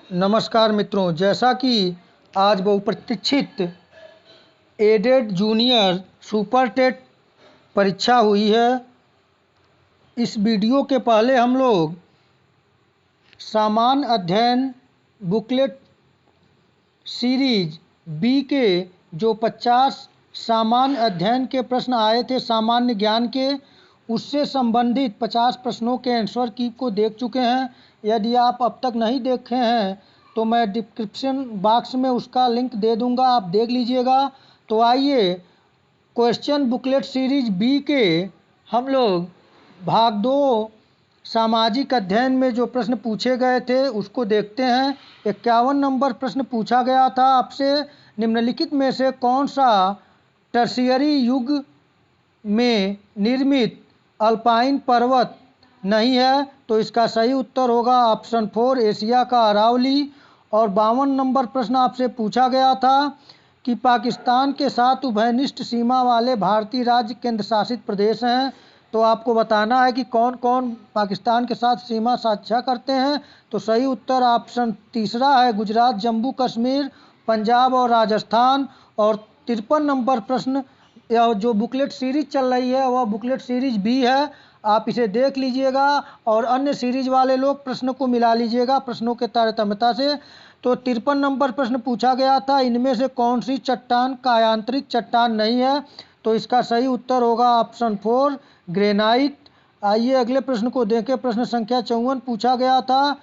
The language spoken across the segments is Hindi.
नमस्कार मित्रों, जैसा कि आज बहुप्रतीक्षित एडेड जूनियर सुपर टेट परीक्षा हुई है। इस वीडियो के पहले हम लोग सामान्य अध्ययन बुकलेट सीरीज बी के जो 50 सामान्य अध्ययन के प्रश्न आए थे सामान्य ज्ञान के, उससे संबंधित 50 प्रश्नों के आंसर की को देख चुके हैं। यदि आप अब तक नहीं देखे हैं तो मैं डिस्क्रिप्शन बॉक्स में उसका लिंक दे दूंगा, आप देख लीजिएगा। तो आइए क्वेश्चन बुकलेट सीरीज बी के हम लोग भाग 2 सामाजिक अध्ययन में जो प्रश्न पूछे गए थे उसको देखते हैं। 51 नंबर प्रश्न पूछा गया था आपसे, निम्नलिखित में से कौन सा टर्शियरी युग में निर्मित अल्पाइन पर्वत नहीं है? तो इसका सही उत्तर होगा ऑप्शन 4 एशिया का अरावली। और 52 नंबर प्रश्न आपसे पूछा गया था कि पाकिस्तान के साथ उभयनिष्ठ सीमा वाले भारतीय राज्य केंद्र शासित प्रदेश हैं। तो आपको बताना है कि कौन कौन पाकिस्तान के साथ सीमा साझा करते हैं। तो सही उत्तर ऑप्शन तीसरा है गुजरात, जम्मू कश्मीर, पंजाब और राजस्थान। और 53 नंबर प्रश्न, यह जो बुकलेट सीरीज चल रही है वह बुकलेट सीरीज बी है, आप इसे देख लीजिएगा और अन्य सीरीज वाले लोग प्रश्न को मिला लीजिएगा प्रश्नों के तारतम्यता से। तो 53 नंबर प्रश्न पूछा गया था, इनमें से कौन सी चट्टान कायांतरिक चट्टान नहीं है? तो इसका सही उत्तर होगा ऑप्शन 4 ग्रेनाइट। आइए अगले प्रश्न को देखें। प्रश्न संख्या 54 पूछा गया था,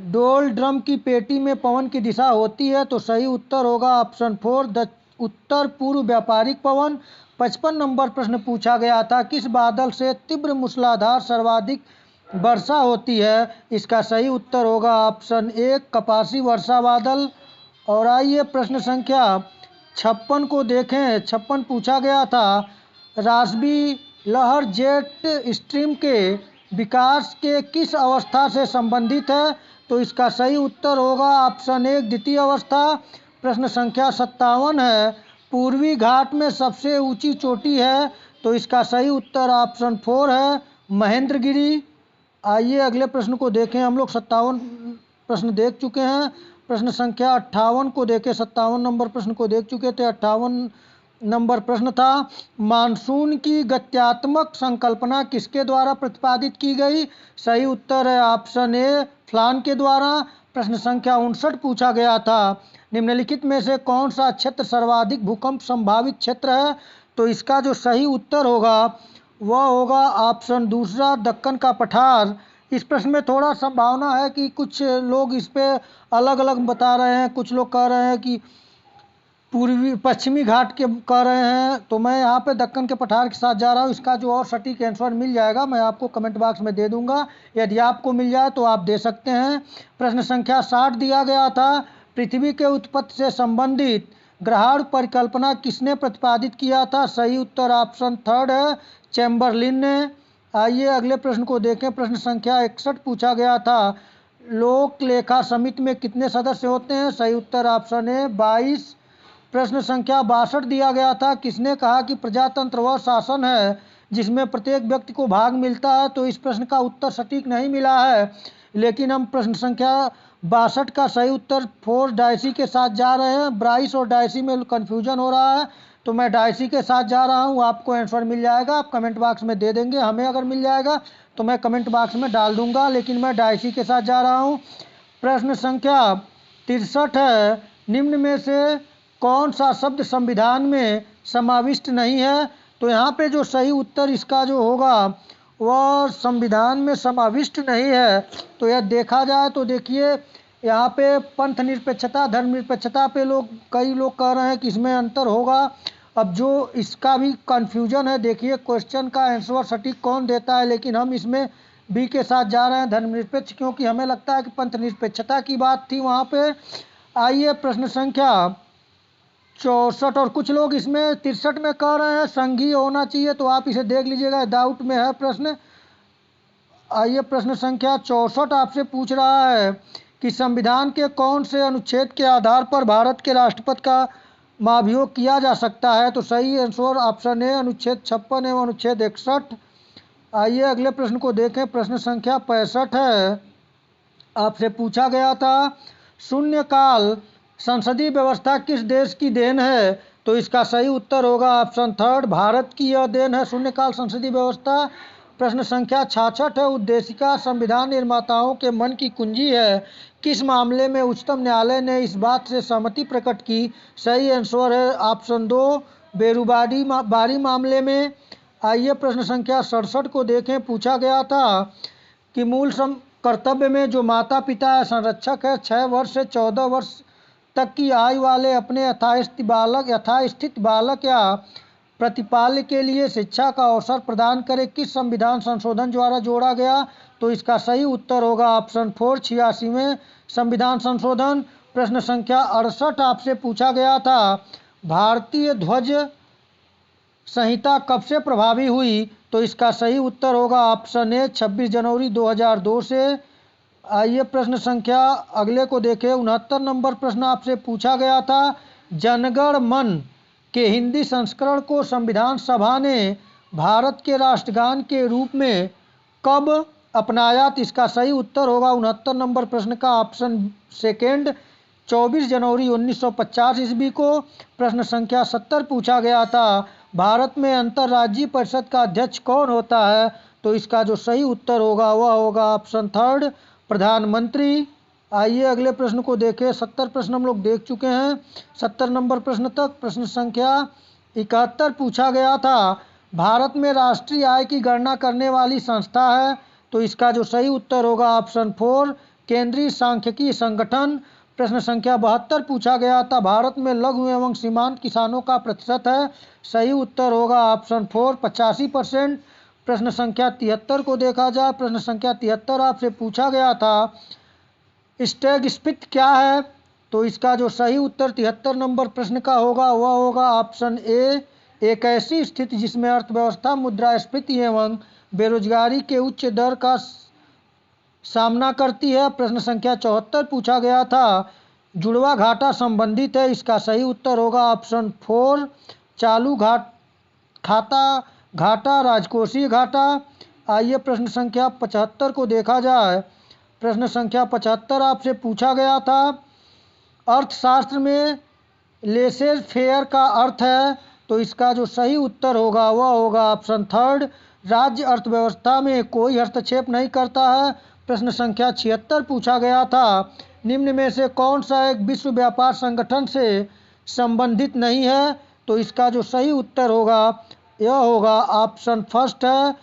डोल ड्रम की पेटी में पवन की दिशा होती है? तो सही उत्तर होगा ऑप्शन 4 उत्तर पूर्व व्यापारिक पवन। 55 नंबर प्रश्न पूछा गया था, किस बादल से तीव्र मूसलाधार सर्वाधिक वर्षा होती है? इसका सही उत्तर होगा ऑप्शन 1 कपासी वर्षा बादल। और आइए प्रश्न संख्या 56 को देखें। 56 पूछा गया था, रासबी लहर जेट स्ट्रीम के विकास के किस अवस्था से संबंधित है? तो इसका सही उत्तर होगा ऑप्शन 1 द्वितीय अवस्था। प्रश्न संख्या 57 है, पूर्वी घाट में सबसे ऊंची चोटी है? तो इसका सही उत्तर ऑप्शन 4 है महेंद्रगिरी। आइए अगले प्रश्न को देखें। हम लोग 57 प्रश्न देख चुके हैं। प्रश्न संख्या 58 को देखें। 57 नंबर प्रश्न को देख चुके थे। 58 नंबर प्रश्न था, मानसून की गत्यात्मक संकल्पना किसके द्वारा प्रतिपादित की गई? सही उत्तर है ऑप्शन ए फ्लान के द्वारा। प्रश्न संख्या 59 पूछा गया था, निम्नलिखित में से कौन सा क्षेत्र सर्वाधिक भूकंप संभावित क्षेत्र है? तो इसका जो सही उत्तर होगा वह होगा ऑप्शन दूसरा दक्कन का पठार। इस प्रश्न में थोड़ा संभावना है कि कुछ लोग इस पे अलग अलग बता रहे हैं, कुछ लोग कह रहे हैं कि पूर्वी पश्चिमी घाट के कह रहे हैं। तो मैं यहाँ पे दक्कन के पठार के साथ जा रहा हूँ। इसका जो और सटीक आंसर मिल जाएगा मैं आपको कमेंट बॉक्स में दे दूंगा, यदि आपको मिल जाए तो आप दे सकते हैं। प्रश्न संख्या 60 दिया गया था, पृथ्वी के उत्पत्ति से संबंधित ग्रहाणु परिकल्पना किसने प्रतिपादित किया था? सही उत्तर ऑप्शन 3 है चैम्बरलिन ने। आइए अगले प्रश्न को देखें। प्रश्न संख्या 61 पूछा गया था, लोक लेखा समिति में कितने सदस्य होते हैं? सही उत्तर ऑप्शन ए 22। प्रश्न संख्या 62 दिया गया था, किसने कहा कि प्रजातंत्र वह शासन है जिसमें प्रत्येक व्यक्ति को भाग मिलता है? तो इस प्रश्न का उत्तर सटीक नहीं मिला है, लेकिन हम प्रश्न संख्या 62 का सही उत्तर 4 डायसी के साथ जा रहे हैं। ब्राइस और डायसी में कन्फ्यूजन हो रहा है, तो मैं डायसी के साथ जा रहा हूँ। आपको आंसर मिल जाएगा, आप कमेंट बॉक्स में दे देंगे। हमें अगर मिल जाएगा तो मैं कमेंट बॉक्स में डाल दूंगा, लेकिन मैं डायसी के साथ जा रहा हूँ। प्रश्न संख्या 63 है, निम्न में से कौन सा शब्द संविधान में समाविष्ट नहीं है? तो यहाँ पे जो सही उत्तर इसका जो होगा वह संविधान में समाविष्ट नहीं है। तो यह देखा जाए तो देखिए, यहाँ पे पंथ निरपेक्षता धर्मनिरपेक्षता पे कई लोग कह रहे हैं कि इसमें अंतर होगा। अब जो इसका भी कन्फ्यूजन है, देखिए क्वेश्चन का आंसर सटीक कौन देता है, लेकिन हम इसमें बी के साथ जा रहे हैं धर्मनिरपेक्ष, क्योंकि हमें लगता है कि पंथ निरपेक्षता की बात थी वहाँ पे। आइए प्रश्न संख्या 64, और कुछ लोग इसमें 63 में कह रहे हैं संघीय होना चाहिए, तो आप इसे देख लीजिएगा, डाउट में है प्रश्न। आइए प्रश्न संख्या 64 आपसे पूछ रहा है कि संविधान के कौन से अनुच्छेद के आधार पर भारत के राष्ट्रपति का महाभियोग किया जा सकता है? तो सही आंसर ऑप्शन ए अनुच्छेद 56 एवं अनुच्छेद 61। आइए अगले प्रश्न को देखें। प्रश्न संख्या 65 है, आपसे पूछा गया था शून्यकाल संसदीय व्यवस्था किस देश की देन है? तो इसका सही उत्तर होगा ऑप्शन थर्ड, भारत की यह देन है शून्यकाल संसदीय व्यवस्था। प्रश्न संख्या 66 है, उद्देशिका संविधान निर्माताओं के मन की कुंजी है। किस मामले में उच्चतम न्यायालय ने इस बात से सहमति प्रकट की? सही आंसर है ऑप्शन दो, बारी मामले में। आइए प्रश्न संख्या 67 को देखें। पूछा गया था कि मूल कर्तव्य में जो माता पिता या संरक्षक है 6 वर्ष से 14 वर्ष तक की आयु वाले अपने यथास्थित बालक या प्रतिपाल्य के लिए शिक्षा का अवसर प्रदान करे, किस संविधान संशोधन द्वारा जोड़ा गया? तो इसका सही उत्तर होगा ऑप्शन फोर, 86वें संविधान संशोधन। प्रश्न संख्या 68 आपसे पूछा गया था भारतीय ध्वज संहिता कब से प्रभावी हुई? तो इसका सही उत्तर होगा ऑप्शन ए, 26 जनवरी 2002 से। आइए प्रश्न संख्या अगले को देखें। 69 नंबर प्रश्न आपसे पूछा गया था जनगण मन के हिंदी संस्करण को संविधान सभा ने भारत के राष्ट्रगान के रूप में कब अपनाया? तो इसका सही उत्तर होगा 69 नंबर प्रश्न का ऑप्शन सेकेंड, 24 जनवरी 1950 ईस्वी को। प्रश्न संख्या 70 पूछा गया था भारत में अंतर्राज्यीय परिषद का अध्यक्ष कौन होता है? तो इसका जो सही उत्तर होगा वह होगा ऑप्शन थर्ड, प्रधानमंत्री। आइए अगले प्रश्न को देखें। 70 प्रश्न हम लोग देख चुके हैं, 70 नंबर प्रश्न तक। प्रश्न संख्या 71 पूछा गया था भारत में राष्ट्रीय आय की गणना करने वाली संस्था है? तो इसका जो सही उत्तर होगा ऑप्शन फोर, केंद्रीय सांख्यिकी संगठन। प्रश्न संख्या 72 पूछा गया था भारत में लघु एवं सीमांत किसानों का प्रतिशत है? सही उत्तर होगा ऑप्शन फोर, 85%। प्रश्न संख्या 73 को देखा जाए। प्रश्न संख्या 73 आपसे पूछा गया था स्टैग्स क्या है? तो इसका जो सही उत्तर 73 नंबर प्रश्न का होगा वह होगा ऑप्शन ए, एक ऐसी स्थिति जिसमें अर्थव्यवस्था मुद्रास्फीति एवं बेरोजगारी के उच्च दर का सामना करती है। प्रश्न संख्या 74 पूछा गया था जुड़वा घाटा संबंधित है? इसका सही उत्तर होगा ऑप्शन फोर, चालू खाता घाटा, राजकोषीय घाटा। आइए प्रश्न संख्या 75 को देखा जाए। प्रश्न संख्या 75 आपसे पूछा गया था अर्थशास्त्र में लेसेर फेयर का अर्थ है? तो इसका जो सही उत्तर होगा वह होगा ऑप्शन थर्ड, राज्य अर्थव्यवस्था में कोई हस्तक्षेप नहीं करता है। प्रश्न संख्या 76 पूछा गया था निम्न में से कौन सा एक विश्व व्यापार संगठन से संबंधित नहीं है? तो इसका जो सही उत्तर होगा यह होगा ऑप्शन फर्स्ट है,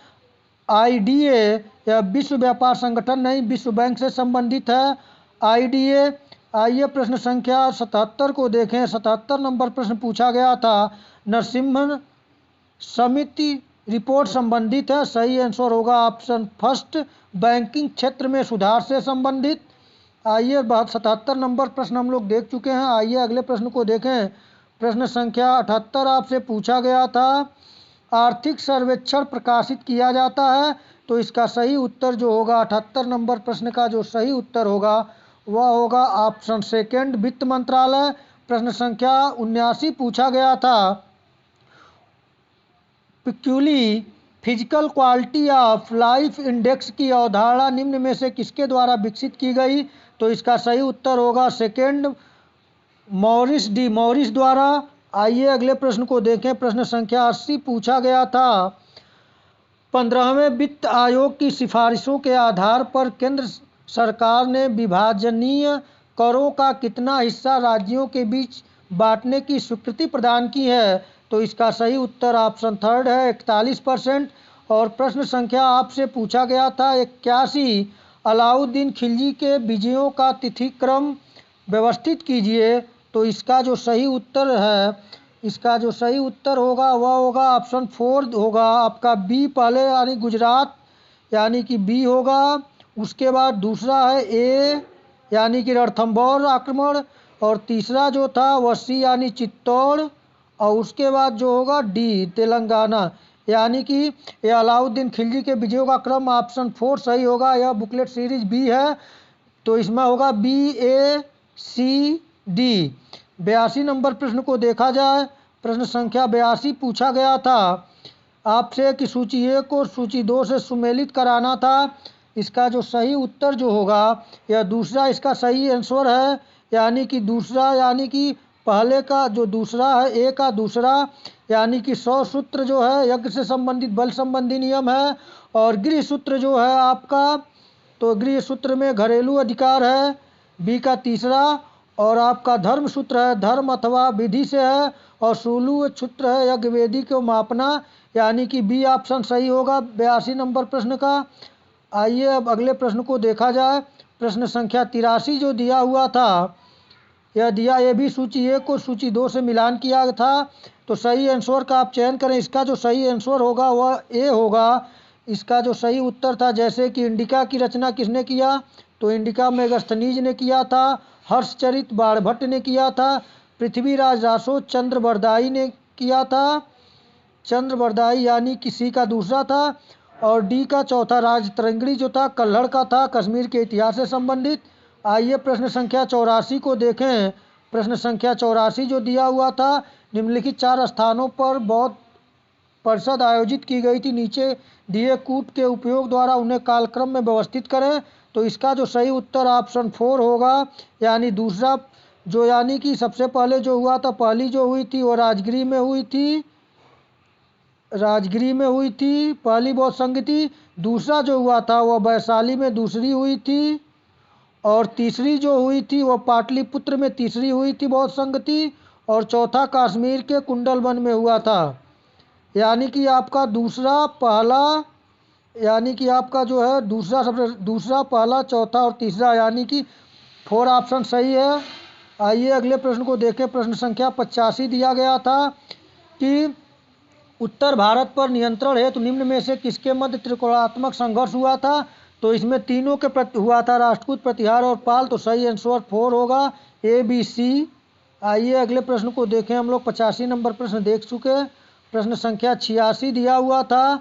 आईडीए। यह विश्व व्यापार संगठन नहीं, विश्व बैंक से संबंधित है आईडीए। आइए प्रश्न संख्या 77 को देखें। 77 नंबर प्रश्न पूछा गया था नरसिम्हन समिति रिपोर्ट संबंधित है? सही आंसर होगा ऑप्शन फर्स्ट, बैंकिंग क्षेत्र में सुधार से संबंधित। आइए 77 नंबर प्रश्न हम लोग देख चुके हैं। आइए अगले प्रश्न को देखें। प्रश्न संख्या 78 आपसे पूछा गया था आर्थिक सर्वेक्षण प्रकाशित किया जाता है? तो इसका सही उत्तर जो होगा 78 नंबर प्रश्न का जो सही उत्तर होगा वह होगा ऑप्शन सेकेंड, वित्त मंत्रालय। प्रश्न संख्या 79 पूछा गया था पिक्यूली physical quality of life index की अवधारणा निम्न में से किसके द्वारा विकसित की गई? तो इसका सही उत्तर होगा सेकेंड, मॉरिस द्वारा। आइए अगले प्रश्न को देखें। प्रश्न संख्या 80 पूछा गया था 15वें वित्त आयोग की सिफारिशों के आधार पर केंद्र सरकार ने विभाजनीय करों का कितना हिस्सा राज्यों के बीच बांटने की स्वीकृति प्रदान की है? तो इसका सही उत्तर ऑप्शन थर्ड है, 41%। और प्रश्न संख्या आपसे पूछा गया था 81 अलाउद्दीन खिलजी के विजयों का तिथिक्रम व्यवस्थित कीजिए। तो इसका जो सही उत्तर है, इसका जो सही उत्तर होगा वह होगा ऑप्शन फोर होगा आपका बी, पहले यानी गुजरात यानी कि बी होगा। उसके बाद दूसरा है ए यानी कि रणथंभौर आक्रमण, और तीसरा जो था वह सी यानी चित्तौड़, और उसके बाद जो होगा डी तेलंगाना यानी कि ये अलाउद्दीन खिलजी के विजयों का क्रम ऑप्शन फोर सही होगा। यह बुकलेट सीरीज बी है तो इसमें होगा बी ए सी डी। 82 नंबर प्रश्न को देखा जाए। प्रश्न संख्या 82 पूछा गया था आपसे कि सूची 1 को सूची 2 से सुमेलित कराना था। इसका जो सही उत्तर जो होगा यह दूसरा इसका सही आंसर है, यानी कि दूसरा, यानी कि पहले का जो दूसरा है ए का दूसरा, यानी कि 100 सूत्र जो है यज्ञ से संबंधित बल संबंधी नियम है। और गृह सूत्र जो है आपका, तो गृह सूत्र में घरेलू अधिकार है, बी का तीसरा। और आपका धर्म सूत्र है, धर्म अथवा विधि से है। और शूलू सूत्र है, यज्ञ वेदी को मापना, यानी कि बी ऑप्शन सही होगा 82 नंबर प्रश्न का। आइए अब अगले प्रश्न को देखा जाए। प्रश्न संख्या 83 जो दिया हुआ था, यह दिया ए भी सूची 1 को सूची 2 से मिलान किया था। तो सही आंसर का आप चयन करें। इसका जो सही आंसर होगा वह ए होगा। इसका जो सही उत्तर था, जैसे कि इंडिका की रचना किसने किया, तो इंडिका मेगास्थनीज ने किया था। हर्षचरित बाणभट्ट ने किया था। पृथ्वीराज रासो चंद्रबरदाई ने किया था। चंद्रबरदाई यानी किसी का दूसरा था। और डी का चौथा राजतरंगिणी जो था कल्हड़ का था, कश्मीर के इतिहास से संबंधित। आइए प्रश्न संख्या 84 को देखें। प्रश्न संख्या 84 जो दिया हुआ था, निम्नलिखित 4 स्थानों पर बौद्ध परिषद आयोजित की गई थी, नीचे दिए कूट के उपयोग द्वारा उन्हें कालक्रम में व्यवस्थित करें। तो इसका जो सही उत्तर ऑप्शन 4 होगा, यानी दूसरा जो, यानी कि सबसे पहले जो हुआ था, पहली जो हुई थी वो राजगिरी में हुई थी, राजगिरी में हुई थी पहली बौद्ध संगति। दूसरा जो हुआ था वह वैशाली में दूसरी हुई थी। और तीसरी जो हुई थी वह पाटलिपुत्र में तीसरी हुई थी बौद्ध संगति। और चौथा कश्मीर के कुंडलवन में हुआ था। यानी कि आपका दूसरा पहला, यानी कि आपका जो है दूसरा, सबसे दूसरा पहला चौथा और तीसरा, यानी कि 4 ऑप्शन सही है। आइए अगले प्रश्न को देखें। प्रश्न संख्या 85 दिया गया था कि उत्तर भारत पर नियंत्रण हेतु निम्न में से किसके मध्य त्रिकोणात्मक संघर्ष हुआ था। तो इसमें तीनों के प्रति हुआ था, राष्ट्रकूट, प्रतिहार और पाल। तो सही आंसर 4 होगा, ए बी सी। आइए अगले प्रश्न को देखें। हम लोग 85 नंबर प्रश्न देख चुके। प्रश्न संख्या 86 दिया हुआ था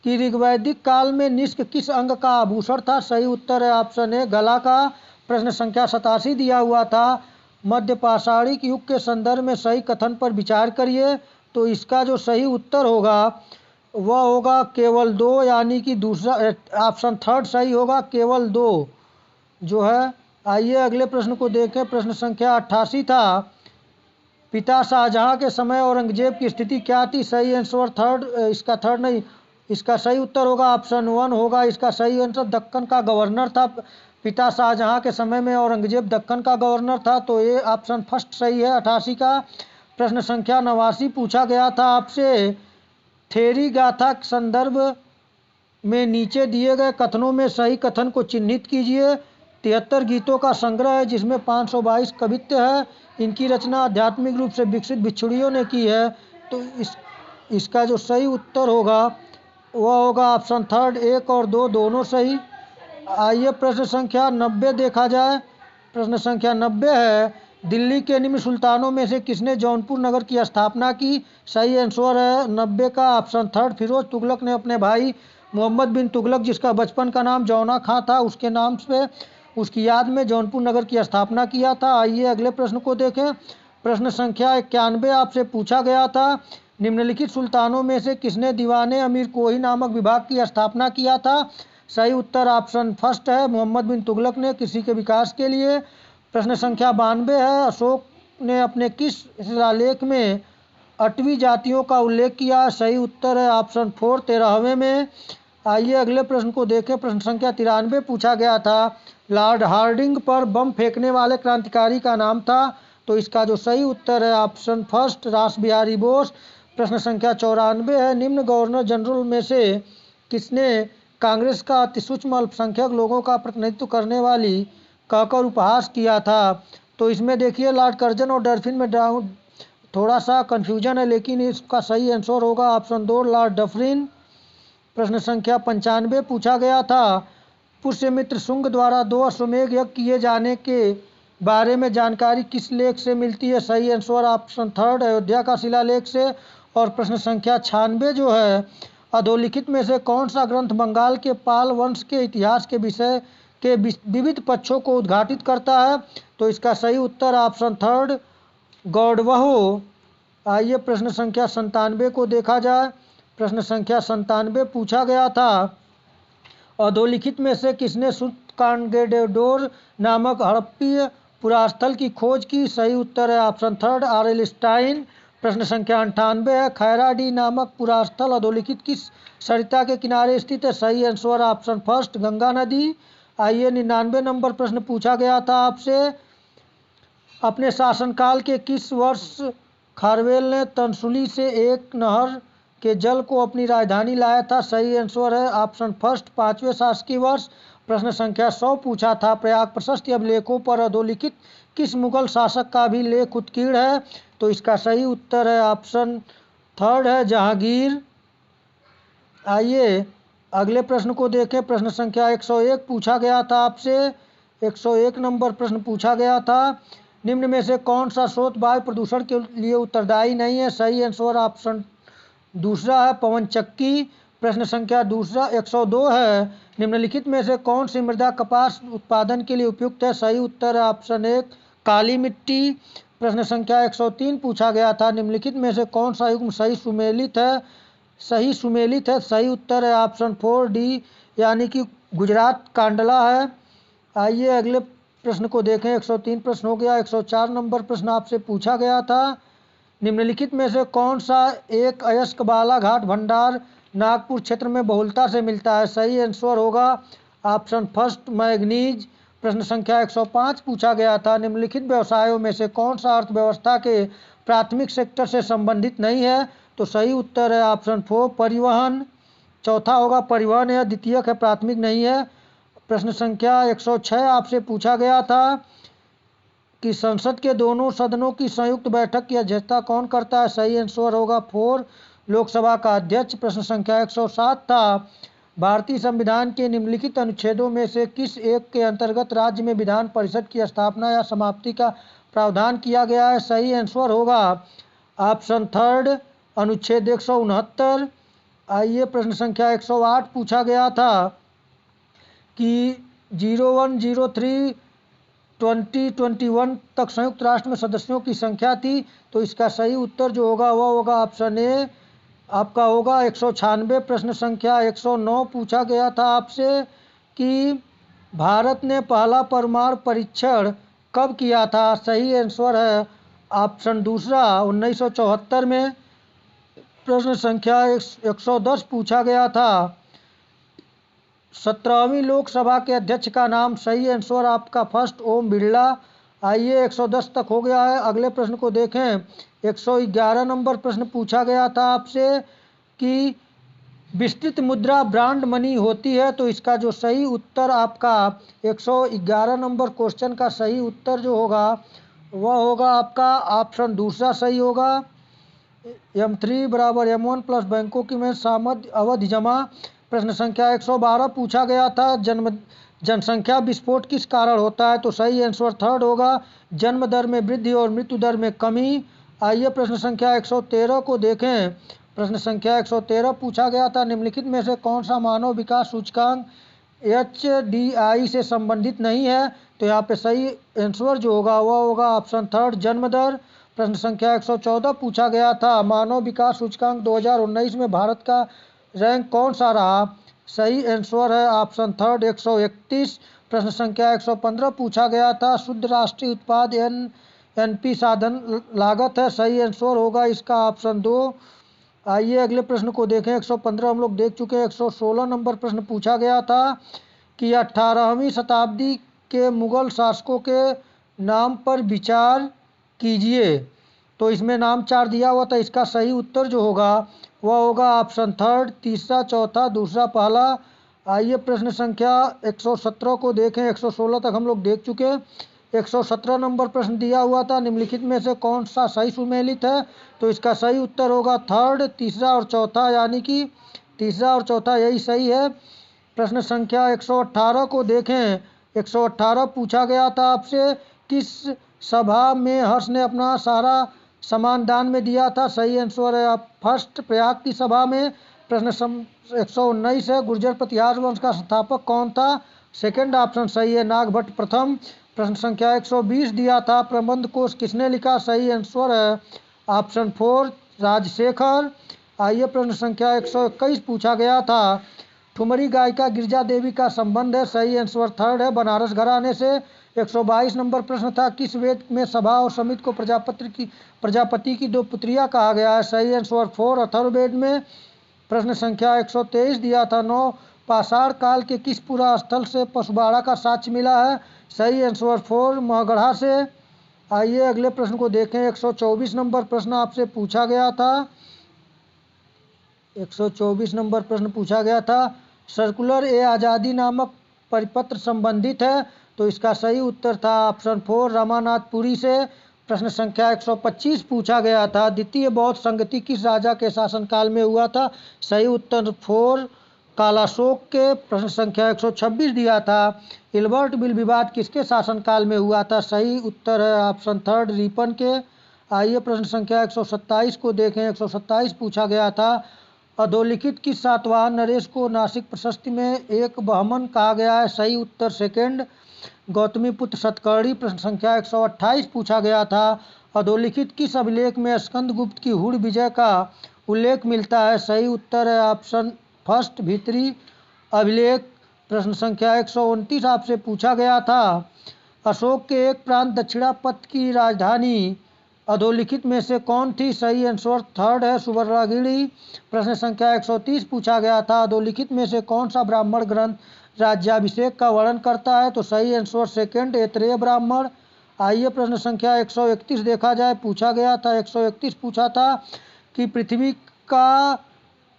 कि ऋग्वैदिक काल में निष्क किस अंग का आभूषण था। सही उत्तर है ऑप्शन ए, गला का। प्रश्न संख्या 87 दिया हुआ था, मध्य पाषाणिक युग के संदर्भ में सही कथन पर विचार करिए। तो इसका जो सही उत्तर होगा वह होगा केवल 2, यानी कि दूसरा ऑप्शन 3 सही होगा, केवल 2 जो है। आइए अगले प्रश्न को देखें। प्रश्न संख्या 88 था, पिता शाहजहां के समय औरंगजेब की स्थिति क्या थी। सही आंसर थर्ड, इसका थर्ड नहीं, इसका सही उत्तर होगा ऑप्शन 1 होगा। इसका सही आंसर दक्कन का गवर्नर था। पिता शाहजहां के समय में औरंगजेब दक्कन का गवर्नर था। तो ये ऑप्शन फर्स्ट सही है 88 का। प्रश्न संख्या 89 पूछा गया था आपसे, थेरी गाथा के संदर्भ में नीचे दिए गए कथनों में सही कथन को चिन्हित कीजिए। 73 गीतों का संग्रह है जिसमें 522 कवित्व है। इनकी रचना आध्यात्मिक रूप से विकसित भिक्षुड़ियों ने की है। तो इसका जो सही उत्तर होगा वह होगा ऑप्शन 3, 1 और 2 दोनों सही। आइए प्रश्न संख्या 90 देखा जाए। प्रश्न संख्या 90 है, दिल्ली के निम्न सुल्तानों में से किसने जौनपुर नगर की स्थापना की। सही आंसर है 90 का ऑप्शन 3, फिरोज तुगलक ने अपने भाई मोहम्मद बिन तुगलक, जिसका बचपन का नाम जौना खां था, उसके नाम पे, उसकी याद में जौनपुर नगर की स्थापना किया था। आइए अगले प्रश्न को देखें। प्रश्न संख्या 91 आपसे पूछा गया था, निम्नलिखित सुल्तानों में से किसने दीवाने अमीर कोही नामक विभाग की स्थापना किया था। सही उत्तर ऑप्शन फर्स्ट है, मोहम्मद बिन तुगलक ने, कृषि के विकास के लिए। प्रश्न संख्या 92 है, अशोक ने अपने किस शिलालेख में 8वीं जातियों का उल्लेख किया। सही उत्तर है ऑप्शन 4, 13वें में। आइए अगले प्रश्न को देखें। प्रश्न संख्या 93 पूछा गया था, लॉर्ड हार्डिंग पर बम फेंकने वाले क्रांतिकारी का नाम था। तो इसका जो सही उत्तर है ऑप्शन फर्स्ट, रास बिहारी बोस। प्रश्न संख्या 94 है, निम्न गवर्नर जनरल में से किसने कांग्रेस का अति सूक्ष्म अल्पसंख्यक लोगों का प्रतिनिधित्व करने वाली कहकर उपहास किया था। तो इसमें देखिए लॉर्ड कर्जन और डफरिन में थोड़ा सा कन्फ्यूजन है, लेकिन इसका सही आंसर होगा ऑप्शन 2, लॉर्ड डफरिन। प्रश्न संख्या 95 पूछा गया था, पुष्यमित्र शुंग द्वारा 2 अश्वमेध यज्ञ किए जाने के बारे में जानकारी किस लेख से मिलती है। सही आंसर ऑप्शन 3, अयोध्या का शिलालेख से। और प्रश्न संख्या 96 जो है, अधोलिखित में से कौन सा ग्रंथ बंगाल के पाल वंश के इतिहास के विषय के विविध पक्षों को उद्घाटित करता है। तो इसका सही उत्तर ऑप्शन 3, गौडवहो। आइए प्रश्न संख्या 97 को देखा जाए। प्रश्न संख्या 97 पूछा गया था, अधोलिखित में से किसने सुत्कांगेडोर नामक हड़प्पीय पुरास्थल की खोज की? सही उत्तर है ऑप्शन थर्ड आर.एल. स्टाइन। प्रश्न संख्या 98 है, खैराडी नामक पुरास्थल अधोलिखित किस सरिता के किनारे स्थित है? सही आंसर ऑप्शन फर्स्ट गंगा नदी। आइए 99 नंबर प्रश्न पूछा गया था आपसे, अपने शासनकाल के किस वर्ष खारवेल ने तनसुली से एक नहर के जल को अपनी राजधानी लाया था? सही आंसर है ऑप्शन फर्स्ट 5वें शासकीय वर्ष। प्रश्न संख्या 100 पूछा था, प्रयाग प्रशस्ति अभिलेखों पर अधोलिखित किस मुगल शासक का भी लेख उत्कीर्ण है? तो इसका सही उत्तर है ऑप्शन थर्ड है जहांगीर। आइए अगले प्रश्न को देखें। प्रश्न संख्या 101 पूछा गया था आपसे, 101 नंबर प्रश्न पूछा गया था, निम्न में से कौन सा स्रोत वायु प्रदूषण के लिए उत्तरदायी नहीं है? सही आंसर ऑप्शन दूसरा है पवन चक्की। प्रश्न संख्या दूसरा 102 है, निम्नलिखित में से कौन सी मृदा कपास उत्पादन के लिए उपयुक्त है? सही उत्तर है ऑप्शन एक काली मिट्टी। प्रश्न संख्या 103 पूछा गया था, निम्नलिखित में से कौन सा युग्म सही सुमेलित है? सही उत्तर है ऑप्शन 4D यानी कि गुजरात कांडला है। आइए अगले प्रश्न को देखें। 103 प्रश्न हो गया। 104 नंबर प्रश्न आपसे पूछा गया था, निम्नलिखित में से कौन सा एक अयस्क बालाघाट भंडार नागपुर क्षेत्र में बहुलता से मिलता है? सही आंसर होगा ऑप्शन फर्स्ट मैग्नीज। प्रश्न संख्या 105 पूछा गया था, निम्नलिखित व्यवसायों में से कौन सा अर्थव्यवस्था के प्राथमिक सेक्टर से संबंधित नहीं है? तो सही उत्तर है ऑप्शन 4 परिवहन। चौथा होगा परिवहन है, द्वितीयक है, प्राथमिक नहीं है। प्रश्न संख्या 106 आपसे पूछा गया था कि संसद के दोनों सदनों की संयुक्त बैठक की अध्यक्षता कौन करता है? सही आंसर होगा 4 लोकसभा का अध्यक्ष। प्रश्न संख्या 107 था, भारतीय संविधान के निम्नलिखित अनुच्छेदों में से किस एक के अंतर्गत राज्य में विधान परिषद की स्थापना या समाप्ति का प्रावधान किया गया है? सही आंसर होगा ऑप्शन थर्ड अनुच्छेद 169। आइए प्रश्न संख्या 108 पूछा गया था कि 0103 2021 तक संयुक्त राष्ट्र में सदस्यों की संख्या थी, तो इसका सही उत्तर जो होगा वह होगा ऑप्शन ए आपका होगा 196। प्रश्न संख्या 109 पूछा गया था आपसे कि भारत ने पहला परमाणु परीक्षण कब किया था? सही आंसर है ऑप्शन दूसरा 1974 में। प्रश्न संख्या 110 पूछा गया था, 17वीं लोकसभा के अध्यक्ष का नाम? सही आंसर आपका फर्स्ट ओम बिरला। आइए 110 तक हो गया है। अगले प्रश्न को देखें। 111 नंबर प्रश्न पूछा गया था आपसे कि विस्तृत मुद्रा ब्रांड मनी होती है, तो इसका जो सही उत्तर आपका 111 नंबर क्वेश्चन का सही उत्तर जो होगा वह होगा आपका ऑप्शन दूसरा सही होगा। M3 बराबर M1 प्लस बैंकों की में सामध्य अवधि जमा। प्रश्न संख्या 112 पूछा गया था, जनसंख्या विस्फोट किस कारण होता है? तो सही आंसर थर्ड होगा जन्म दर में वृद्धि और मृत्यु दर में कमी। आइए प्रश्न संख्या 113 को देखें। प्रश्न संख्या 113 पूछा गया था, निम्नलिखित में से कौन सा मानव विकास सूचकांक HDI से संबंधित नहीं है? तो यहाँ पे सही आंसर जो होगा वह होगा ऑप्शन थर्ड जन्म दर। प्रश्न संख्या 114 पूछा गया था, मानव विकास सूचकांक 2019 में भारत का रैंक कौन सा रहा? सही आंसर है ऑप्शन थर्ड 131। प्रश्न संख्या 115 पूछा गया था, शुद्ध राष्ट्रीय उत्पाद NP साधन लागत है? सही आंसर होगा इसका ऑप्शन 2। आइए अगले प्रश्न को देखें। 115 हम लोग देख चुके हैं। 116 नंबर प्रश्न पूछा गया था कि 18वीं शताब्दी के मुगल शासकों के नाम पर विचार कीजिए, तो इसमें नाम 4 दिया हुआ था, इसका सही उत्तर जो होगा वह होगा ऑप्शन थर्ड तीसरा चौथा दूसरा पहला। आइए प्रश्न संख्या 117 को देखें। 116 तक हम लोग देख चुके हैं। 117 नंबर प्रश्न दिया हुआ था, निम्नलिखित में से कौन सा सही सुमेलित है? तो इसका सही उत्तर होगा थर्ड तीसरा और चौथा, यानी कि तीसरा और चौथा यही सही है। प्रश्न संख्या 118 को देखें। 118 पूछा गया था आपसे, किस सभा में हर्ष ने अपना सारा सामान दान में दिया था? सही आंसर है आप फर्स्ट प्रयाग की सभा में। प्रश्न 119 है, गुर्जर प्रतिहार वंश का संस्थापक कौन था? सेकंड ऑप्शन सही है नागभट्ट प्रथम। प्रश्न संख्या 120 दिया था, प्रबंध कोश किसने लिखा? सही आंसर है ऑप्शन 4 राजशेखर। आइए प्रश्न संख्या 121 पूछा गया था, ठुमरी गायिका गिरजा देवी का संबंध है, सही आंसर थर्ड है बनारस घराने से। 122 नंबर प्रश्न था, किस वेद में सभा और समिति को प्रजापति की दो पुत्रियां कहा गया है, सही आंसर 4 अथर्ववेद में। प्रश्न संख्या 123 दिया था, 9 पाषाण काल के किस पुरा स्थल से पशुबाड़ा का साक्ष्य मिला है, सही आंसर 4 महगढ़ा से। आइए अगले प्रश्न को देखें। 124 नंबर प्रश्न आपसे पूछा गया था, 124 नंबर प्रश्न पूछा गया था, सर्कुलर ए आज़ादी नामक परिपत्र संबंधित है, तो इसका सही उत्तर था ऑप्शन 4 रामानाथ पुरी से। प्रश्न संख्या 125 पूछा गया था, द्वितीय बौद्ध संगति किस राजा के शासनकाल में हुआ था, सही उत्तर 4 कालाशोक के। प्रश्न संख्या 126 दिया था, इल्बर्ट बिल विवाद किसके शासनकाल में हुआ था, सही उत्तर है ऑप्शन 3 रिपन के। आइए प्रश्न संख्या 127 को देखें। 127 पूछा गया था, अधोलिखित किस सातवाहन नरेश को नासिक प्रशस्ति में एक बहमन कहा गया है, सही उत्तर सेकंड गौतमीपुत्र सतकर्णी। प्रश्न संख्या 128 पूछा गया था, अधोलिखित किस अभिलेख में स्कंदगुप्त की हुड़ विजय का उल्लेख मिलता है, सही उत्तर है ऑप्शन फर्स्ट भीतरी अभिलेख। प्रश्न संख्या 129 आपसे पूछा गया था, अशोक के एक प्रांत दक्षिणापथ की राजधानी अधोलिखित में से कौन थी, सही आंसर थर्ड है सुवर्णागिरी। प्रश्न संख्या 130 पूछा गया था, अधोलिखित में से कौन सा ब्राह्मण ग्रंथ राज्याभिषेक का वर्णन करता है, तो सही आंसर सेकंड ऐतरेय ब्राह्मण। आइए प्रश्न संख्या 131 देखा जाए। पूछा गया था 131 पूछा था कि पृथ्वी का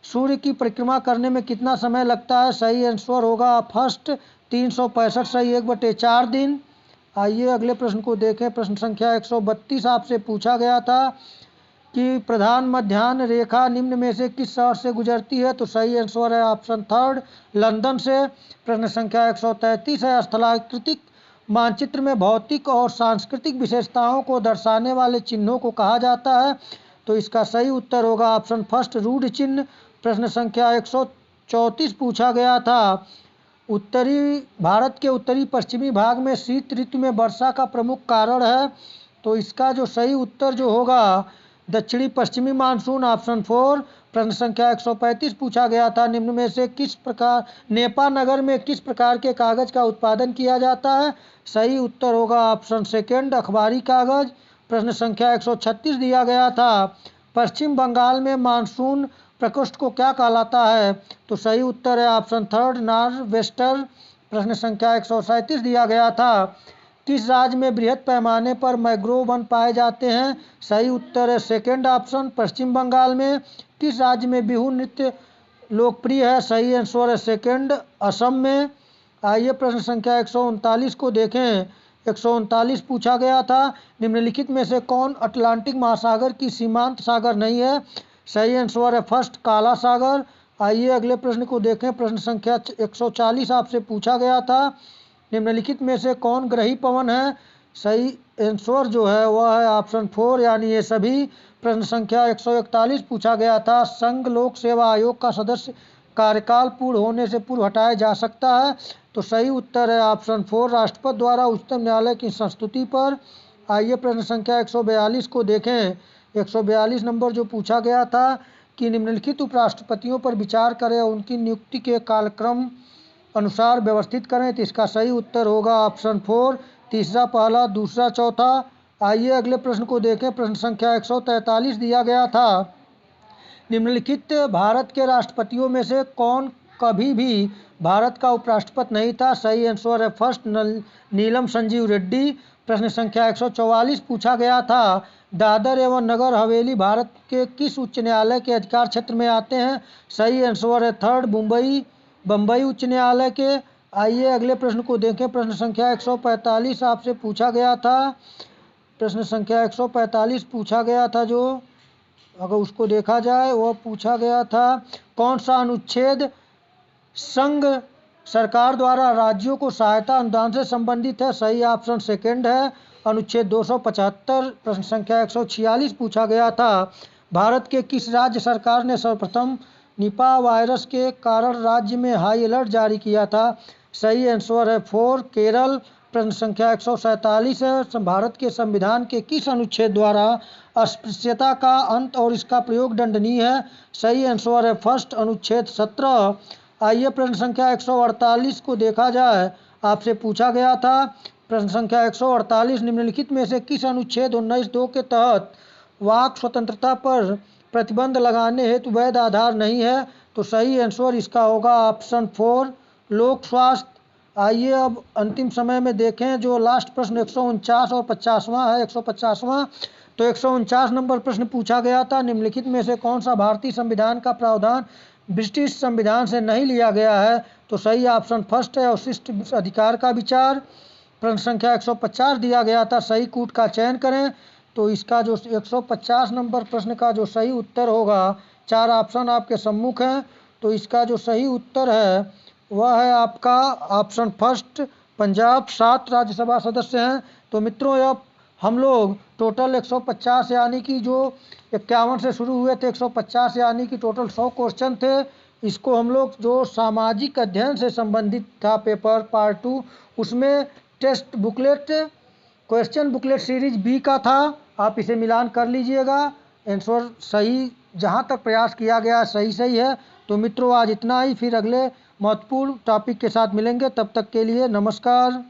सूर्य की परिक्रमा करने में कितना समय लगता है, सही आंसर होगा फर्स्ट 365 सही 1/4 दिन। आइए अगले प्रश्न को देखें। प्रश्न संख्या 132 आपसे पूछा गया था कि प्रधान मध्याह्न रेखा निम्न में से किस शहर से गुजरती है, तो सही आंसर है ऑप्शन थर्ड लंदन से। प्रश्न संख्या 133 है, स्थलाकृतिक मानचित्र में भौतिक और सांस्कृतिक विशेषताओं को दर्शाने वाले चिन्हों को कहा जाता है, तो इसका सही उत्तर होगा ऑप्शन फर्स्ट रूढ़ चिन्ह। प्रश्न संख्या 134 पूछा गया था, उत्तरी भारत के उत्तरी पश्चिमी भाग में शीत ऋतु में वर्षा का प्रमुख कारण है, तो इसका जो सही उत्तर जो होगा दक्षिणी पश्चिमी मानसून ऑप्शन 4। प्रश्न संख्या 135 पूछा गया था, निम्न में से किस प्रकार नेपा नगर में किस प्रकार के कागज का उत्पादन किया जाता है, सही उत्तर होगा ऑप्शन सेकंड अखबारी कागज। प्रश्न संख्या 136 दिया गया था, पश्चिम बंगाल में मानसून प्रकोष्ठ को क्या कहलाता है, तो सही उत्तर है ऑप्शन थर्ड नॉर्थ वेस्टर। प्रश्न संख्या 137 दिया गया था, किस राज्य में बृहद पैमाने पर मैंग्रोव वन पाए जाते हैं, सही उत्तर है सेकंड ऑप्शन पश्चिम बंगाल में। किस राज्य में बिहू नृत्य लोकप्रिय है, सही आंसर है सेकंड असम में। आइए प्रश्न संख्या 139 को देखें। 139 पूछा गया था, निम्नलिखित में से कौन अटलांटिक महासागर की सीमांत सागर नहीं है, सही आंसर है फर्स्ट काला सागर। आइए अगले प्रश्न को देखें। प्रश्न संख्या 140 आपसे पूछा गया था, निम्नलिखित में से कौन ग्रही पवन है, सही आंसर जो है वह है ऑप्शन 4 यानी ये सभी। प्रश्न संख्या 141 पूछा गया था, संघ लोक सेवा आयोग का सदस्य कार्यकाल पूर्ण होने से पूर्व हटाया जा सकता है, तो सही उत्तर है ऑप्शन 4 राष्ट्रपति द्वारा उच्चतम न्यायालय की संस्तुति पर। आइए प्रश्न संख्या 142 को देखें। 142 नंबर जो पूछा गया था कि निम्नलिखित उपराष्ट्रपतियों पर विचार करें और उनकी नियुक्ति के कालक्रम अनुसार व्यवस्थित करें, तो इसका सही उत्तर होगा ऑप्शन 4 तीसरा पहला दूसरा चौथा। आइए अगले प्रश्न को देखें। प्रश्न संख्या 143 दिया गया था, निम्नलिखित भारत के राष्ट्रपतियों में से कौन कभी भी भारत का उपराष्ट्रपति नहीं था, सही आंसर है फर्स्ट नीलम संजीव रेड्डी। प्रश्न संख्या 144 पूछा गया था, दादर एवं नगर हवेली भारत के किस उच्च न्यायालय के अधिकार क्षेत्र में आते हैं, सही आंसर है थर्ड बम्बई उच्च न्यायालय के। आइए अगले प्रश्न को देखें। प्रश्न संख्या 145 आपसे पूछा गया था, प्रश्न संख्या 145 पूछा गया था जो अगर उसको देखा जाए वह पूछा गया था, कौन सा अनुच्छेद संघ सरकार द्वारा राज्यों को सहायता अनुदान से संबंधित है, सही ऑप्शन सेकंड है अनुच्छेद 275। प्रश्न संख्या 146 पूछा गया था, भारत के किस राज्य सरकार ने सर्वप्रथम निपा वायरस के कारण राज्य में हाई अलर्ट जारी किया था, सही आंसर है 4 केरल। प्रश्न संख्या 147 है, भारत के संविधान के किस अनुच्छेद द्वारा अस्पृश्यता का अंत और इसका प्रयोग दंडनीय है, सही आंसर है फर्स्ट अनुच्छेद 17। आइए प्रश्न संख्या 148 को देखा जाए। आपसे पूछा गया था प्रश्न संख्या 148, निम्नलिखित में से किस अनुच्छेद 19(2) के तहत वाक स्वतंत्रता पर प्रतिबंध लगाने हेतु वैध आधार नहीं है? तो सही आंसर इसका होगा ऑप्शन 4 लोक स्वास्थ्य। आइए अब अंतिम समय में देखें जो लास्ट प्रश्न 149 और 50वां है। 150वां तो 149 नंबर प्रश्न पूछा गया था, निम्नलिखित में से कौन सा भारतीय संविधान का प्रावधान ब्रिटिश संविधान से नहीं लिया गया है? तो सही ऑप्शन फर्स्ट है अवशिष्ट अधिकार का विचार। प्रश्न संख्या 150 दिया गया था, सही कूट का चयन करें। तो इसका जो 150 नंबर प्रश्न का जो सही उत्तर होगा, 4 ऑप्शन आपके सम्मुख हैं। तो इसका जो सही उत्तर है वह है आपका ऑप्शन फर्स्ट पंजाब। 7 राज्यसभा सदस्य हैं। तो मित्रों अब हम लोग टोटल 150 यानी कि जो 51 से शुरू हुए थे 150 यानी कि टोटल 100 क्वेश्चन थे। इसको हम लोग जो सामाजिक अध्ययन से संबंधित था पेपर पार्ट 2, उसमें test booklet question booklet series B का था। आप इसे मिलान कर लीजिएगा। आंसर सही जहाँ तक प्रयास किया गया सही सही है। तो मित्रों आज इतना ही, फिर अगले महत्वपूर्ण टॉपिक के साथ मिलेंगे। तब तक के लिए नमस्कार।